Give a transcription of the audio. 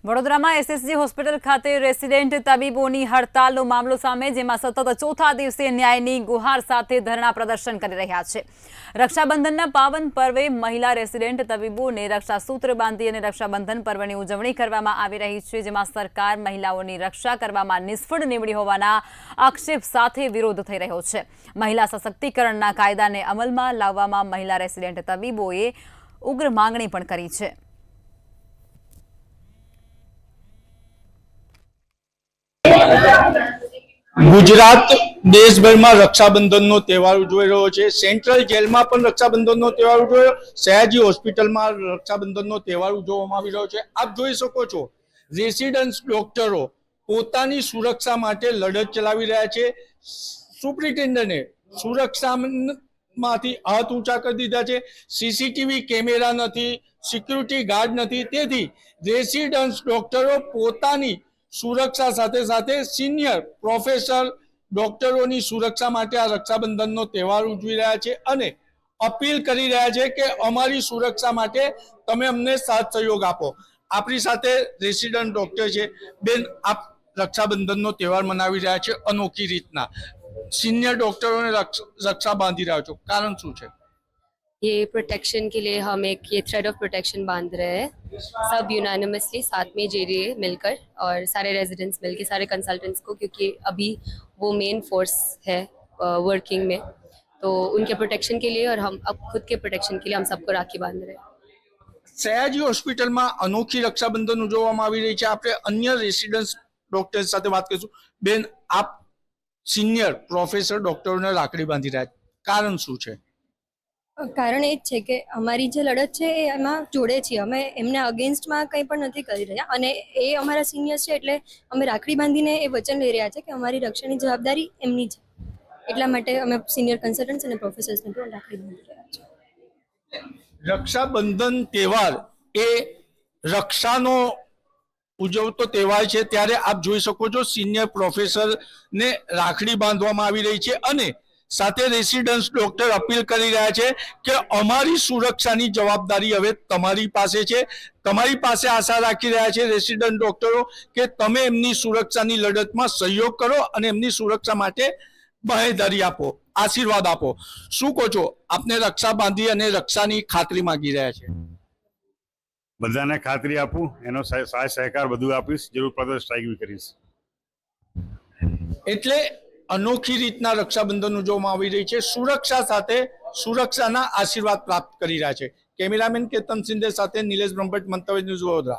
વડોદરામાં SSG hospital ખાતે resident તબીબોની હડતાલનો મામલો સામે, જેમાં સતત ચોથા દિવસે ન્યાયની ગુહાર સાથે ધરણા પ્રદર્શન કરી રહ્યા છે। રક્ષાબંધનના પાવન પર્વે મહિલા રેસિડેન્ટ તબીબોને રક્ષાસૂત્ર બાંધી અને રક્ષાબંધન પર્વની ઉજવણી કરવામાં આવી રહી છે, જેમાં સરકાર મહિલાઓની રક્ષા કરવામાં નિષ્ફળ નીવડી હોવાના આક્ષેપ સાથે વિરોધ થઈ રહ્યો છે। મહિલા સશક્તિકરણના કાયદાને અમલમાં લાવવામાં મહિલા રેસિડેન્ટ તબીબોએ ઉગ્ર માંગણી પણ કરી છે। गुजरात देशभर में रक्षाबंधन नो तहेवार उजवाई रह्यो छे। सेंट्रल जेल में पण रक्षाबंधन नो तहेवार उजवायो। सयाजी होस्पिटल में रक्षाबंधन नो तहेवार उजववामां आवी रह्यो छे। आप जोई शको छो रेसिडेंट डॉक्टरो पोतानी सुरक्षा माटे लड़त चलावी रह्या छे। सुप्रिटेन्डन्टे सुरक्षामांथी हाथ ऊंचा कर दीधा छे। सीसीटीवी कैमेरा नथी, सिक्योरिटी गार्ड नथी, तेथी रेसिडेंट डॉक्टरो पोतानी सुरक्षा साथे साथे सीनियर प्रोफेसर डॉक्टरोनी सुरक्षा माटे आ रक्षाबंधननो तहेवार उजवी रह्या छे अने अपील करी रह्या छे के अमारी सुरक्षा माटे तमे अमने साथ सहयोग आपो। आपणी साथे रेसिडेंट डॉक्टर छे। बेन, आप रक्षाबंधननो तहेवार मनावी रह्या छे अनोखी रीतना, सीनियर डॉक्टरोने रक्षा बांधी रह्या छो, कारण शुं छे? ये प्रोटेक्शन के लिए हम एक ये थ्रेड ऑफ प्रोटेक्शन बांध रहे हैं, सब यूनानिमसली साथ में जेडीए मिलकर और सारे रेजिडेंट्स मिलकर, सारे कंसल्टेंट्स को, क्योंकि अभी वो मेन फोर्स है वर्किंग में, तो उनके प्रोटेक्शन के लिए और हम अब खुद के प्रोटेक्शन के लिए हम सबको राखी बांध रहे हैं। सयाजी होस्पिटल में अनोखी रक्षाबंधन उजववामां आवी रही छे। आपणे अन्य रेसिडेंट डॉक्टर साथे बात करीशुं। बेन, आप सीनियर प्रोफेसर डॉक्टरोने राखड़ी बांधी रह्या छे, कारण शुं छे? કારણ એ જ છે કે અમારી જે લડત છે એ એમાં જોડે છીએ, અમે એમને અગેન્સ્ટમાં કંઈ પણ નથી કરી રહ્યા અને એ અમારા સિનિયર્સ છે, એટલે અમે રાખડી બાંધીને એ વચન લઈ રહ્યા છે કે અમારી રક્ષાની જવાબદારી એમની છે। એટલા માટે અમે સિનિયર કન્સલ્ટન્ટ્સ અને પ્રોફેસર્સને પણ રાખડી બાંધી રહ્યા છીએ। रक्षाबंधन तहेवार ए रक्षानो उजवतो तहेवार छे, त्यारे आप जोई शको छो सीनियर प्रोफेसर ने राखड़ी बांधवामां आवी रही छे अने साथे रेसिडेंट डॉक्टर अपील करी रह्या छे के अमारी सुरक्षानी जवाबदारी हवे तमारी पासे छे। तमारी पासे आशा राखी रह्या छे रेसिडेंट डॉक्टरो के तमे एमनी सुरक्षानी लड़तमां सहयोग करो अने एमनी सुरक्षा माटे बाहेंधरी आपो, आशीर्वाद आपो। शुं कहो छो? आपने रक्षा बांधी अने रक्षानी खातरी मांगी रह्या छे। बधाने खातरी आपू, एनो सहाय सहकार बधुं आपीश, जरूर पड़े स्ट्राइक भी करीश। एटले अनोखी रीतना रक्षाबंधन उजववामां आवी रही छे। सुरक्षा साथे सुरक्षाना आशीर्वाद प्राप्त करी रह्या छे। कैमरामेन केतन सिंधे साथे नीलेश ब्रह्मभट्ट, मंतव्य न्यूज, वडोदरा।